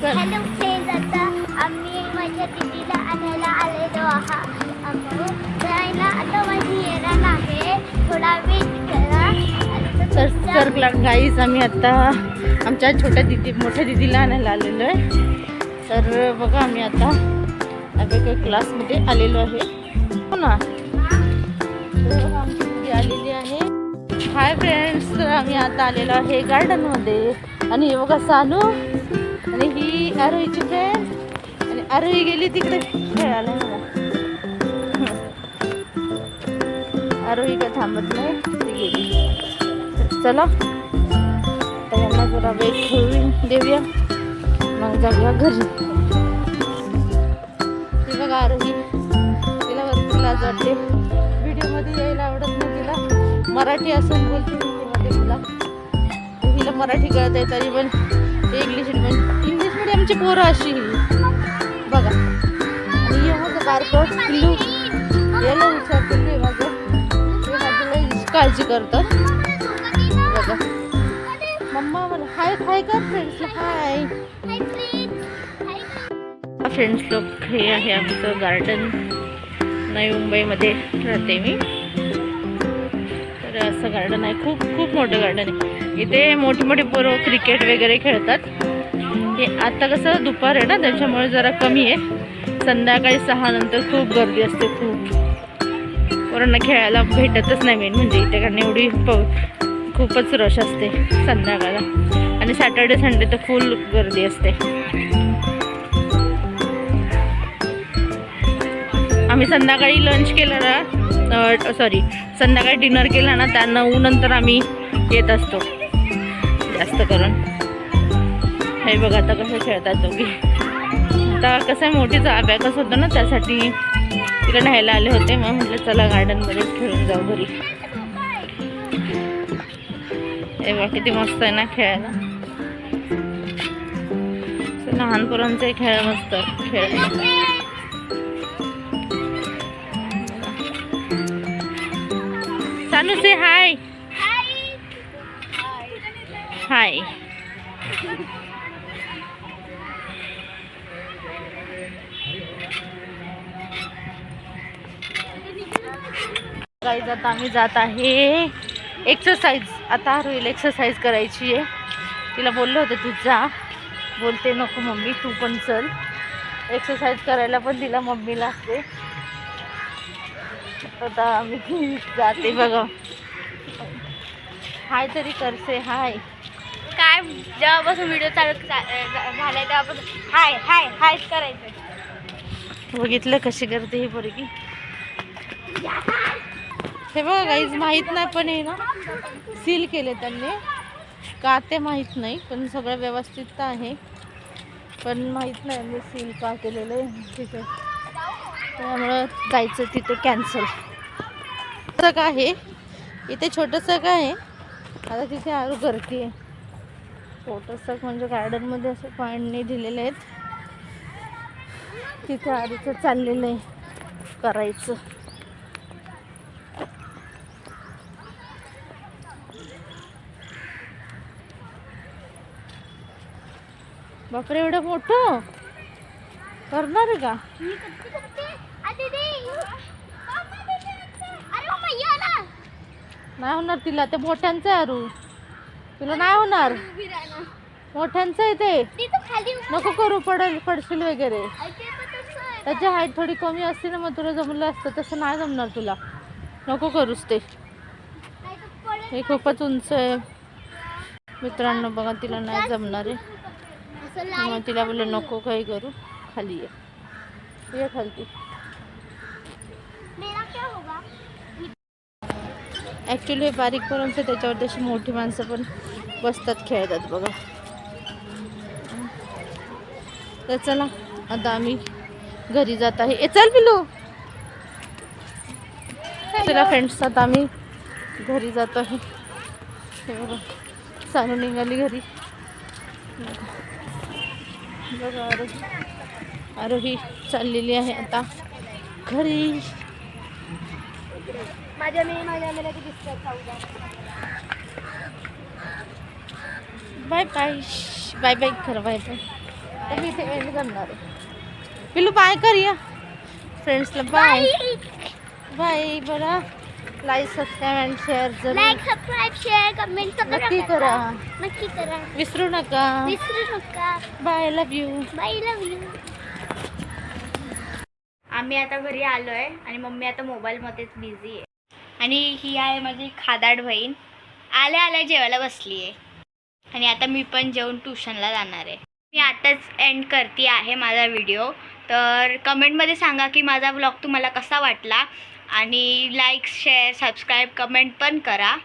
Hello friends, आता आम्ही माझ्या दीदीला आणायला आलेलो आहोत. जायला आता माझी येणार आहे, थोडा वेट करा. तर गाईज आम्ही आता आमच्या छोट्या मोठ्या दीदीला आणायला आलेलो आहे. तर बघा आम्ही आता अबॅकस क्लासमध्ये आलेलो आहे. हो ना, तर आमची दीदी आलेली आहे. हाय फ्रेंड्स, तर आम्ही आता आलेलो आहे गार्डनमध्ये. आणि हे बघा सानू आणि ही आरोहीची फ्रेंड. आणि आरोही गेली तिकडे खेळायला. आरोही काय थांबत नाही, ती गेली. चला आता यांना जरा वेळ खेळून देऊया, मग जाऊया घरी. ती बघा आरोही, तिला वरती लाज वाटते, व्हिडिओमध्ये यायला आवडत नाही तिला. मराठी असून बोलते हिंदीमध्ये तिला. हिला मराठी कळत आहे तरी पण इंग्लिश मिडियमची पोरं अशी बघा. आणि हे माझं बारकं पिल्लू, याला हुशार पिल्लू आहे माझं. हे माझं काळजी करतात बघा. मम्मा मला हाय हाय कर फ्रेंड्सला. हाय फ्रेंड्स लोक, हे आहे आमचं गार्डन. नवी मुंबईमध्ये राहते मी. तर असं गार्डन आहे, खूप खूप मोठं गार्डन आहे. इथे मोठी मोठी पोरं क्रिकेट वगैरे खेळतात. हे आता कसं दुपार आहे ना, त्याच्यामुळे जरा कमी आहे. संध्याकाळी 6 नंतर खूप गर्दी असते. पोरांना खेळायला भेटतच नाही मेन म्हणजे इथे, कारण एवढी खूपच रश असते संध्याकाळला. आणि सॅटर्डे संडे तर फुल गर्दी असते. आम्ही संध्याकाळी लंच केलं ना, संध्याकाळी डिनर केला ना, त्या 9 नंतर आम्ही येत असतो जास्त करून. हे बघा आता कसं खेळतात दोघी. आता कसं आहे, मोठीचा अबॅकस होतं ना, त्यासाठी तिला न्यायला आले होते. मग म्हटलं चला गार्डनमध्येच खेळून जाऊ घरी. हे बघा किती मस्त आहे ना खेळायला. लहान पोरांचे खेळ मस्त खेळायला. सानू से हाय हाय. गाईज आता आम्ही जात आहे एक्सरसाइज. आता होईल एक्सरसाइज करायची आहे. तिला बोललं होतं तू जा, बोलते नको मम्मी तू पण चल. एक्सरसाइज करायला पण तिला मम्मी लागते. आता आम्ही जाते बघा. हाय तरी करसे हाय. काय जेव्हापासून व्हिडिओ चालू झालाय तेव्हापासून हाय हाय हाय करायचं. बघितलं कशी करते ही पोरगी. हे बघा गाईज, माहीत नाही पण हे ना सील केले त्यांनी का ते माहीत नाही, पण सगळं व्यवस्थित आहे. पण माहीत नाही मी सील का केलेलं आहे तिथे, त्यामुळं जायचं तिथे कॅन्सल. का आहे इथे छोटंसं का आहे. आता तिथे आरू गर्दी आहे. छोटंसं म्हणजे गार्डनमध्ये असं पाणी दिलेले आहेत. तिथे आरूचं चाललेलं आहे करायचं. बापरे, एवढं मोठं करणार आहे का? नाही होणार तिला, ते मोठ्यांचं आहे आरू. तुला नाही होणार, मोठ्यांचं आहे ते. नको करू, पडशील वगैरे. त्याची हाईट थोडी कमी असते ना, मग तुला जमलं असतं. तसं नाही जमणार तुला, नको करूस ते. हे खूपच उंच आहे मित्रांनो. बघा तिला नाही जमणार आहे. मग तिला बोललं नको काही करू, खाली ये खालती. ॲक्च्युली हे बारीक पोरांचं, त्याच्यावर तशी मोठी माणसं पण बसतात खेळतात बघा. तर चला आता आम्ही घरी जात आहे. चल पिलू. चला फ्रेंड्स, आता आम्ही घरी जात आहे. हे बघा सानू निघाली घरी. बघा आरोही चाललेली आहे आता घरी. माझ्या किती दिसतात. बाय बाय बाय बाय खरं बाय बाय. आता मी इथे एंड करणार आहे. पिलू बाय कर या फ्रेंड्सला. Bye bye. बरं लाईक सबस्क्राईब अँड शेअर जरूर लाईक सबस्क्राईब शेअर कमेंट नक्की करा. नक्की करा. विसरू नका. विसरू नका. Bye. Love you. Bye love you. आम्ही आता घरी आलो आहे आणि मम्मी आता मोबाईलमध्येच बिझी आहे. आणि ही आहे माझी खादाड बहीण. आल्या आल्या जेवायला बसली आहे. आणि आता मी पण जेवून ट्युशनला जाणार आहे. मी आताच एंड करते आहे माझा व्हिडिओ. तर कमेंटमध्ये सांगा की माझा व्लॉग तुम्हाला कसा वाटला. आणि लाईक शेअर सबस्क्राईब कमेंट पण करा.